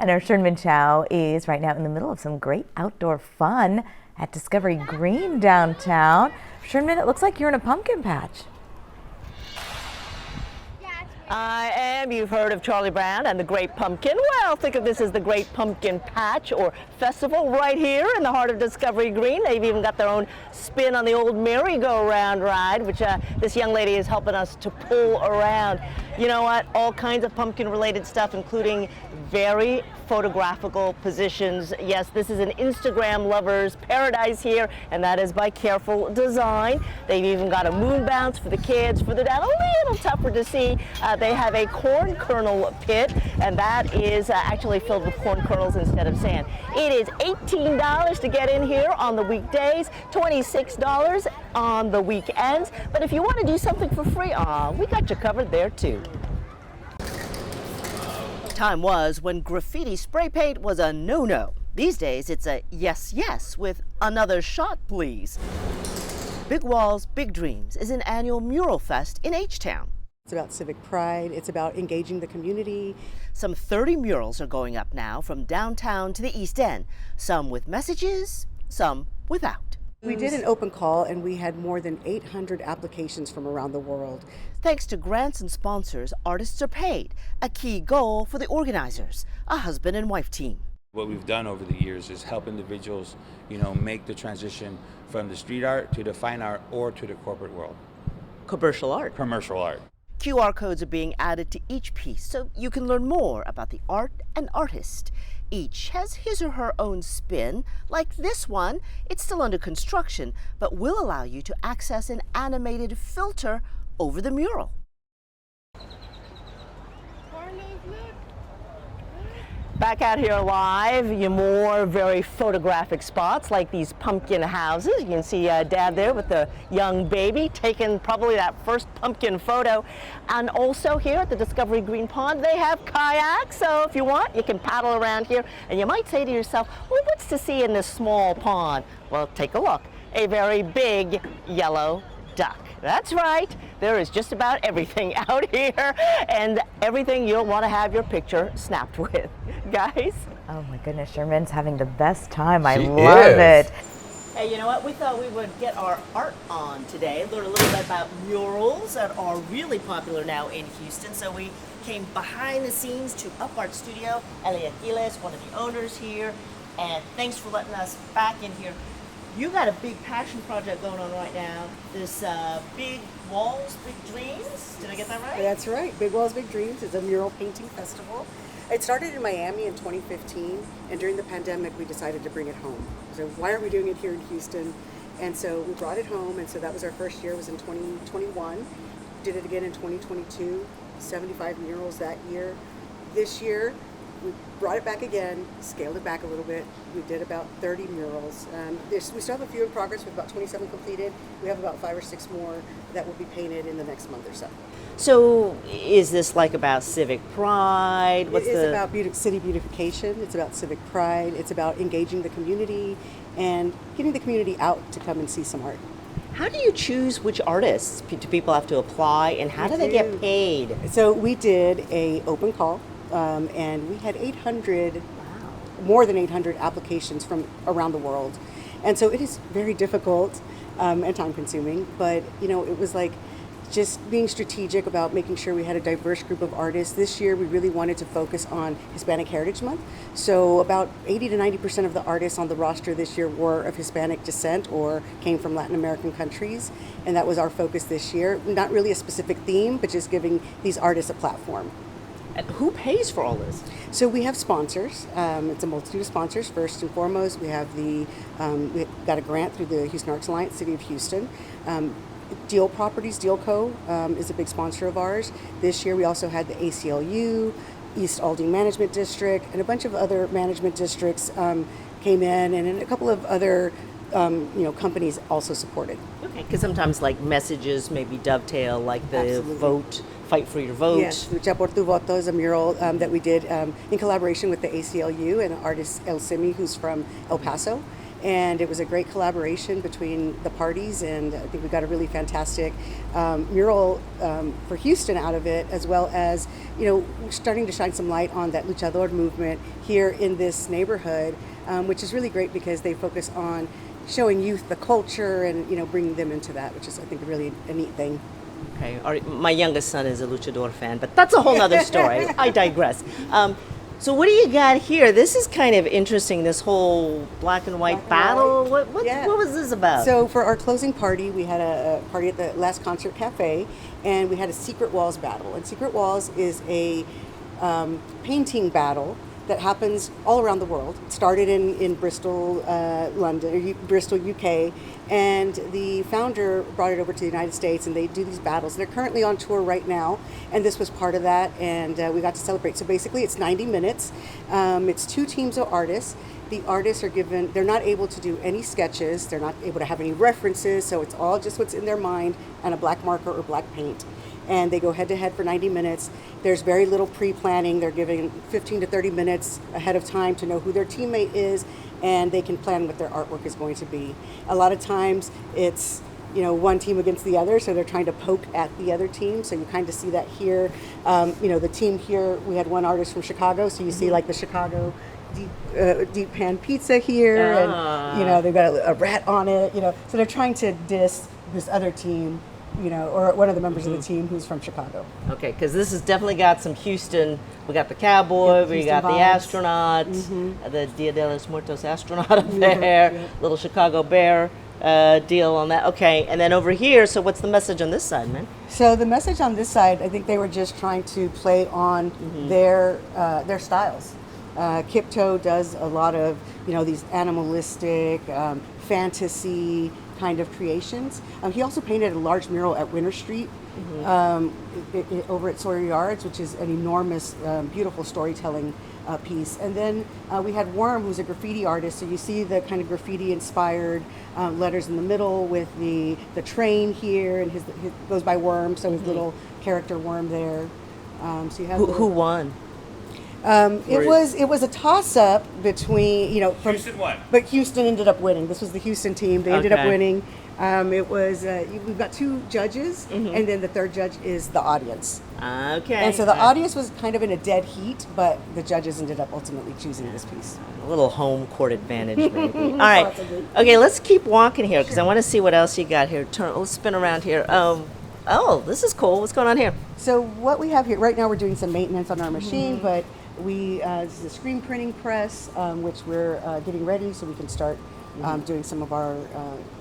And our Sherman Chow is right now in the middle of some great outdoor fun at Discovery Green downtown. Sherman, it looks like you're in a pumpkin patch. I am. You've heard of Charlie Brown and the Great Pumpkin. Well, think of this as the Great Pumpkin Patch or Festival right here in the heart of Discovery Green. They've even got their own spin on the old merry-go-round ride, which this young lady is helping us to pull around. You know what? All kinds of pumpkin-related stuff, including very photographical positions. Yes, this is an Instagram lover's paradise here, and that is by Careful Design. They've even got a moon bounce for the kids. For the dad, a little tougher to see. They have a corn kernel pit, and that is actually filled with corn kernels instead of sand. It is $18 to get in here on the weekdays, $26 on the weekends. But if you want to do something for free, we got you covered there too. Time was when graffiti spray paint was a no-no. These days it's a yes, yes with another shot, please. Big Walls, Big Dreams is an annual mural fest in H-Town. It's about civic pride, it's about engaging the community. Some 30 murals are going up now from downtown to the East End, some with messages, some without. We did an open call and we had more than 800 applications from around the world. Thanks to grants and sponsors, artists are paid, a key goal for the organizers, a husband and wife team. What we've done over the years is help individuals, make the transition from the street art to the fine art or to the corporate world. Commercial art. Commercial art. QR codes are being added to each piece so you can learn more about the art and artist. Each has his or her own spin. Like this one, it's still under construction, but will allow you to access an animated filter over the mural. Back out here live, your more very photographic spots like these pumpkin houses. You can see Dad there with the young baby taking probably that first pumpkin photo. And also here at the Discovery Green Pond, they have kayaks. So if you want, you can paddle around here. And you might say to yourself, well, what's to see in this small pond? Well, take a look. A very big yellow duck. That's right. There is just about everything out here and everything you'll want to have your picture snapped with. Guys? Oh my goodness, Sherman's having the best time. I love it. Hey, you know what? We thought we would get our art on today, learn a little bit about murals that are really popular now in Houston. So we came behind the scenes to Up Art Studio. Eli Aquiles, one of the owners here, and thanks for letting us back in here. You got a big passion project going on right now. This Big Walls, Big Dreams. Did I get that right? That's right. Big Walls, Big Dreams is a mural painting festival. It started in Miami in 2015, and during the pandemic, we decided to bring it home. So why aren't we doing it here in Houston? And so we brought it home, and so that was our first year, was in 2021. Did it again in 2022, 75 murals that year. This year, we brought it back again, scaled it back a little bit. We did about 30 murals. We still have a few in progress with about 27 completed. We have about 5 or 6 more that will be painted in the next month or so. So is this like about civic pride? It's about city beautification. It's about civic pride. It's about engaging the community and getting the community out to come and see some art. How do you choose which artists do people have to apply, and how do they get paid? So we did a open call. And we had more than 800 applications from around the world. And so it is very difficult and time consuming, but it was like just being strategic about making sure we had a diverse group of artists. This year we really wanted to focus on Hispanic Heritage Month. So about 80 to 90% of the artists on the roster this year were of Hispanic descent or came from Latin American countries. And that was our focus this year. Not really a specific theme, but just giving these artists a platform. And who pays for all this? So we have sponsors. It's a multitude of sponsors. First and foremost, we have we got a grant through the Houston Arts Alliance, City of Houston. Deal Properties, Deal Co. Is a big sponsor of ours. This year we also had the ACLU, East Aldine Management District, and a bunch of other management districts came in, and then a couple of other companies also supported. Okay, because sometimes like messages maybe dovetail, like the Absolutely. Vote, Fight for Your Vote. Yes, Lucha por tu voto is a mural that we did in collaboration with the ACLU and artist El Simi, who's from El Paso. And it was a great collaboration between the parties, and I think we got a really fantastic mural for Houston out of it, as well as, starting to shine some light on that luchador movement here in this neighborhood, which is really great because they focus on showing youth the culture and bringing them into that, which is I think really a neat thing. Okay, my youngest son is a luchador fan, but that's a whole nother story. I digress. So what do you got here? This is kind of interesting, this whole black and white battle. What was this about? So for our closing party, we had a party at the Last Concert Cafe, and we had a Secret Walls battle. And Secret Walls is a painting battle that happens all around the world. It started in Bristol, Bristol, UK, and the founder brought it over to the United States, and they do these battles. They're currently on tour right now, and this was part of that, and we got to celebrate. So basically, it's 90 minutes. It's 2 teams of artists. The artists are given, they're not able to do any sketches, they're not able to have any references, so it's all just what's in their mind and a black marker or black paint. And they go head to head for 90 minutes. There's very little pre-planning. They're given 15 to 30 minutes ahead of time to know who their teammate is, and they can plan what their artwork is going to be. A lot of times it's one team against the other, so they're trying to poke at the other team. So you kind of see that here. The team here, we had one artist from Chicago, so you see like the Chicago deep pan pizza here, and they've got a rat on it. So they're trying to diss this other team, or one of the members of the team who's from Chicago. Okay, because this has definitely got some Houston. We got the cowboy, we got the astronaut, the Dia de los Muertos astronaut up there, little Chicago bear deal on that. Okay, and then over here, so what's the message on this side, man? So the message on this side, I think they were just trying to play on their styles. KHOU does a lot of, these animalistic, fantasy kind of creations. He also painted a large mural at Winter Street over at Sawyer Yards, which is an enormous, beautiful storytelling piece. And then we had Worm, who's a graffiti artist. So you see the kind of graffiti-inspired letters in the middle with the train here, and his goes by Worm, so his little character Worm there. So you have who won? It was a toss-up between Houston won, but Houston ended up winning. This was the Houston team. They ended up winning. It was we've got 2 judges, and then the 3rd judge is the audience. Okay. And so the audience was kind of in a dead heat, but the judges ended up ultimately choosing this piece. A little home court advantage, maybe. All right. Okay, let's keep walking here because I want to see what else you got here. Let's spin around here. Oh, this is cool. What's going on here? So what we have here right now, we're doing some maintenance on our machine, but this is a screen printing press, which we're getting ready so we can start doing some of our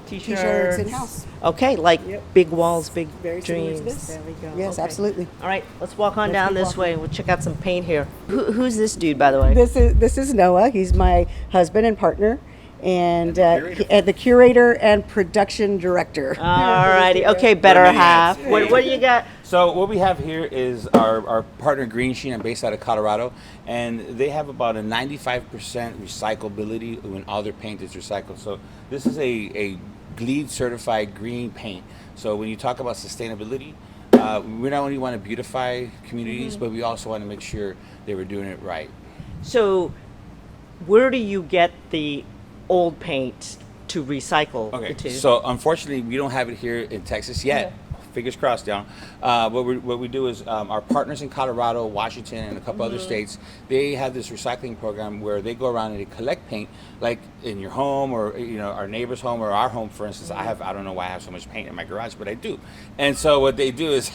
t-shirts in-house. Okay, like big walls, big Very similar to dreams. this. There we go. Yes, Okay. absolutely. All right, let's walk on Let's down keep this walking. way. We'll check out some paint here. Who's this dude, by the way? This is Noah. He's my husband and partner, and the curator and production director. All righty. Okay, better half. What do you got? So what we have here is our partner Green Sheen, and based out of Colorado, and they have about a 95% recyclability when all their paint is recycled. So this is a LEED certified green paint. So when you talk about sustainability, we not only want to beautify communities, but we also want to make sure they were doing it right. So where do you get the old paint to recycle? Okay, to? so unfortunately we don't have it here in Texas yet. Fingers crossed down. What we do is our partners in Colorado, Washington, and a couple other states, they have this recycling program where they go around and they collect paint, like in your home or our neighbor's home or our home, for instance. I don't know why I have so much paint in my garage, but I do. And so what they do is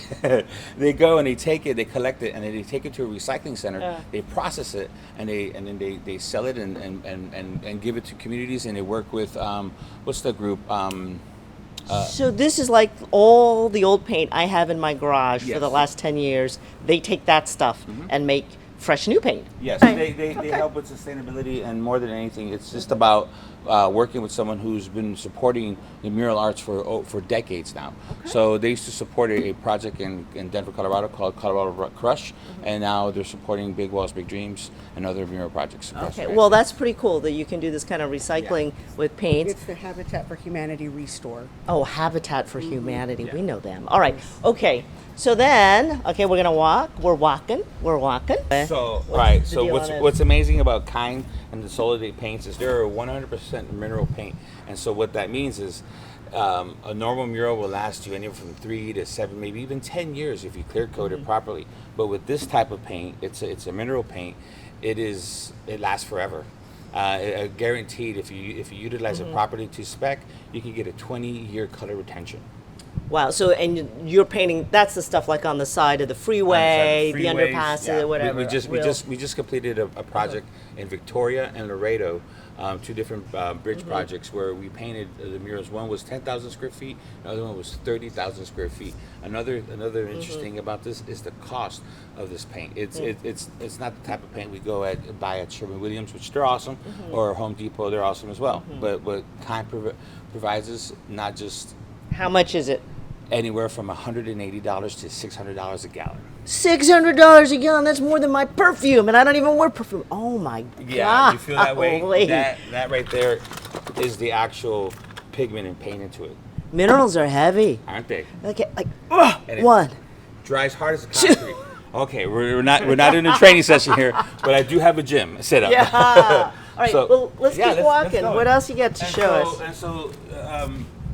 they go and they take it, they collect it, and then they take it to a recycling center. They process it, and then they sell it and give it to communities. And they work with what's the group? So this is like all the old paint I have in my garage for Yes. the last 10 years. They take that stuff and make fresh new paint. Yes, they help with sustainability, and more than anything, it's just about working with someone who's been supporting the mural arts for decades now. So they used to support a project in Denver, Colorado called Colorado Crush, and now they're supporting Big Walls, Big Dreams, and other mural projects. Okay, well that's pretty cool that you can do this kind of recycling with paint. It's the Habitat for Humanity Restore. Oh, Habitat for Humanity, we know them. All right, okay. So then, okay, we're gonna walk. We're walking. So right. the So deal on it? what's amazing about Kind and the Solidated paints is they're 100% mineral paint, and so what that means is a normal mural will last you anywhere from 3 to 7, maybe even 10 years if you clear coat it properly. But with this type of paint, it's a mineral paint. It lasts forever. Guaranteed, if you utilize it properly to spec, you can get a 20-year color retention. Wow. So, and you're painting, that's the stuff like on the side of the freeway, the underpasses, yeah. whatever. We just completed a project in Victoria and Laredo, 2 different bridge projects where we painted the murals. One was 10,000 square feet, another one was 30,000 square feet. Another interesting about this is the cost of this paint. It's not the type of paint we go buy at Sherwin-Williams, which they're awesome, or Home Depot, they're awesome as well. But what kind provides us, not just. How much is it? Anywhere from $180 to $600 a gallon. $600 a gallon. That's more than my perfume, and I don't even wear perfume. Oh my god! Yeah, you feel that way. That right there is the actual pigment and paint into it. Minerals are heavy, aren't they? Okay, like And one. Dries hard as a concrete. Okay, we're not in a training session here, but I do have a gym set up. Yeah. All right. So, well, let's keep let's walking. go. What else you got to show us? And so,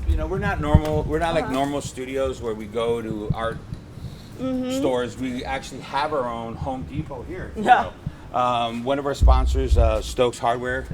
you know, we're not normal. We're not like normal studios where we go to art stores. We actually have our own Home Depot here. Yeah. One of our sponsors, Stokes Hardware,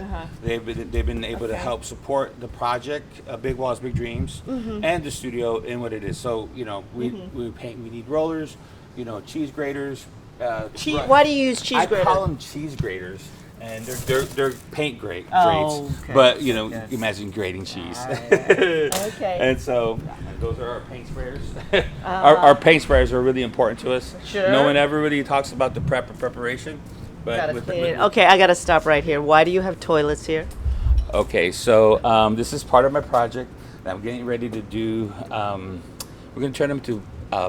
they've been able to help support the project, Big Walls, Big Dreams, and the studio in what it is. So, you know, we paint. We need rollers, you know, cheese graters. Why do you use cheese grater? I call them cheese graters. And they're paint grates, okay. but you know, imagine grating cheese. Okay. And so those are our paint sprayers. Our paint sprayers are really important to us. Sure. No one ever really talks about the preparation, but Okay, I gotta stop right here. Why do you have toilets here? Okay, so this is part of my project that I'm getting ready to do. We're going to turn them to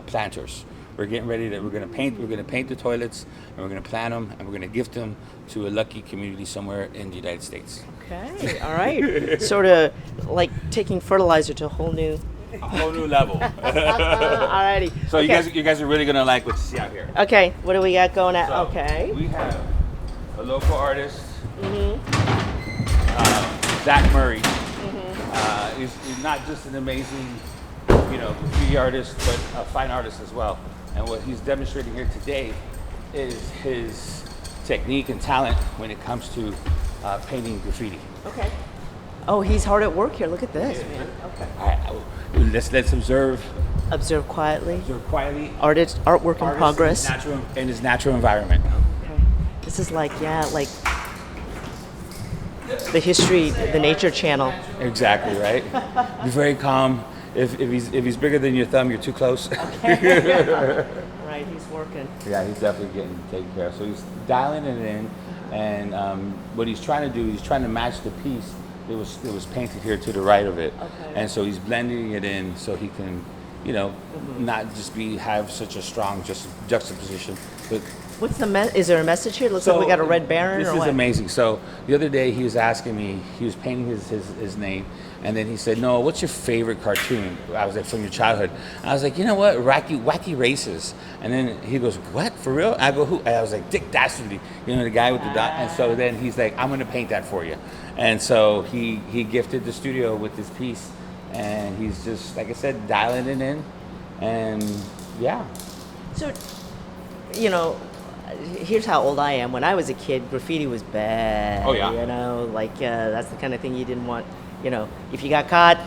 planters. We're getting ready to. We're going to paint the toilets, and we're going to plant them, and we're going to gift them to a lucky community somewhere in the United States. Okay, all right. Sort of like taking fertilizer to a whole new level. Alrighty. So okay. you guys are really going to like what you see out here. Okay, what do we got going at? So okay. We have a local artist, Zach Murray. He's not just an amazing, you know, graffiti artist, but a fine artist as well. And what he's demonstrating here today is his technique and talent when it comes to painting graffiti. Okay. Oh, he's hard at work here. Look at this, man. Okay. All right, let's observe. Observe quietly. Observe quietly. Artwork in progress. In his natural environment. Okay. This is like the history, the Nature Channel. Exactly right. Be very calm. If he's bigger than your thumb, you're too close. Right, he's working. Yeah, he's definitely getting taken care of. So he's dialing it in, and what he's trying to do, he's trying to match the piece that was painted here to the right of it. Okay. And so he's blending it in so he can, you know, not just have such a strong juxtaposition, but. What's is there a message here? It looks like we got a red baron. This or is what? amazing. So the other day he was asking me, he was painting his name, and then he said, "No, what's your favorite cartoon?" I was like, "From your childhood." I was like, "You know what? Wacky Races." And then he goes, "What? For real?" I go, "Who?" And I was like, "Dick Dastardly," you know, the guy with the dot. And so then he's like, "I'm gonna paint that for you." And so he gifted the studio with this piece, and he's just, like I said, dialing it in, and yeah. So, you know, here's how old I am. When I was a kid, graffiti was bad. Oh, yeah. You know, like that's the kind of thing you didn't want. You know, if you got caught,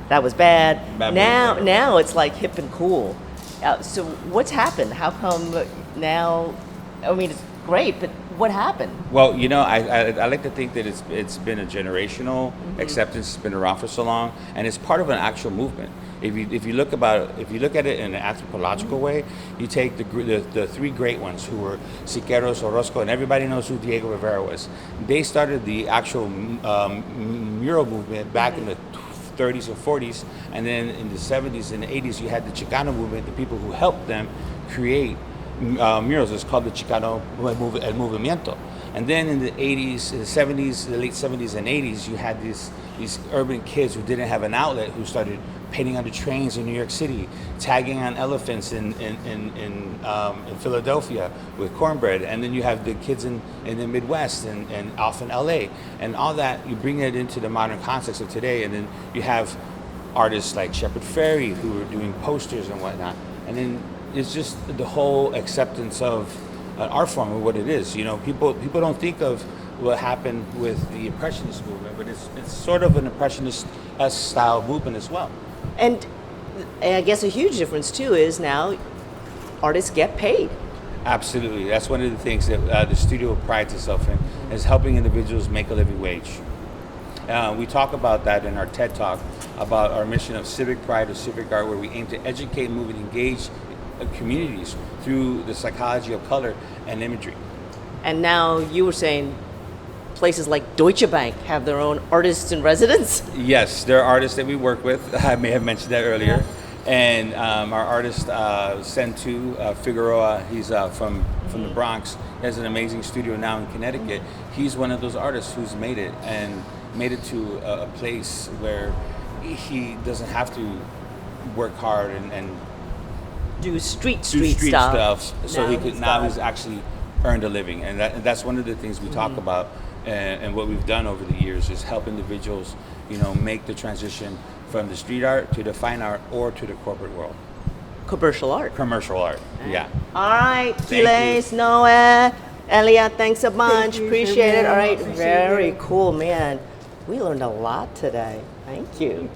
that was bad. Now it's like hip and cool. So what's happened? How come now? I mean, it's great, but what happened? Well, you know, I like to think that it's been a generational acceptance. It's been around for so long, and it's part of an actual movement. If you look at it in an anthropological way, you take the three great ones who were Siqueiros, Orozco, and everybody knows who Diego Rivera was. They started the actual mural movement back in the 30s and 40s, and then in the 70s and 80s you had the Chicano movement, the people who helped them create murals. It's called the Chicano El Movimiento. And then in the 80s, the 70s, the late 70s and 80s, you had these urban kids who didn't have an outlet who started painting on the trains in New York City, tagging on elephants in Philadelphia with cornbread. And then you have the kids in the Midwest and off in LA. And all that, you bring it into the modern context of today, and then you have artists like Shepard Fairey who are doing posters and whatnot. And then it's just the whole acceptance of an art form and what it is. You know, people don't think of what happened with the Impressionist movement, but it's sort of an Impressionist style movement as well. And I guess a huge difference too is now artists get paid. Absolutely, that's one of the things that the studio prides itself in, is helping individuals make a living wage. We talk about that in our TED Talk about our mission of civic pride of civic art, where we aim to educate, move, and engage communities through the psychology of color and imagery. And now you were saying places like Deutsche Bank have their own artists in residence? Yes, there are artists that we work with. I may have mentioned that earlier. And our artist, Sentu Figueroa, he's from the Bronx. He has an amazing studio now in Connecticut. He's one of those artists who's made it to a place where he doesn't have to work hard and Do street stuff. So now he's actually earned a living, and that's one of the things we talk about, and what we've done over the years is help individuals, make the transition from the street art to the fine art or to the corporate world. Commercial art. Commercial art, yeah. All right, Thank Giles, Noah, Elia, thanks a bunch. you, Appreciate it. All right, Appreciate very it. cool, man. We learned a lot today. Thank you.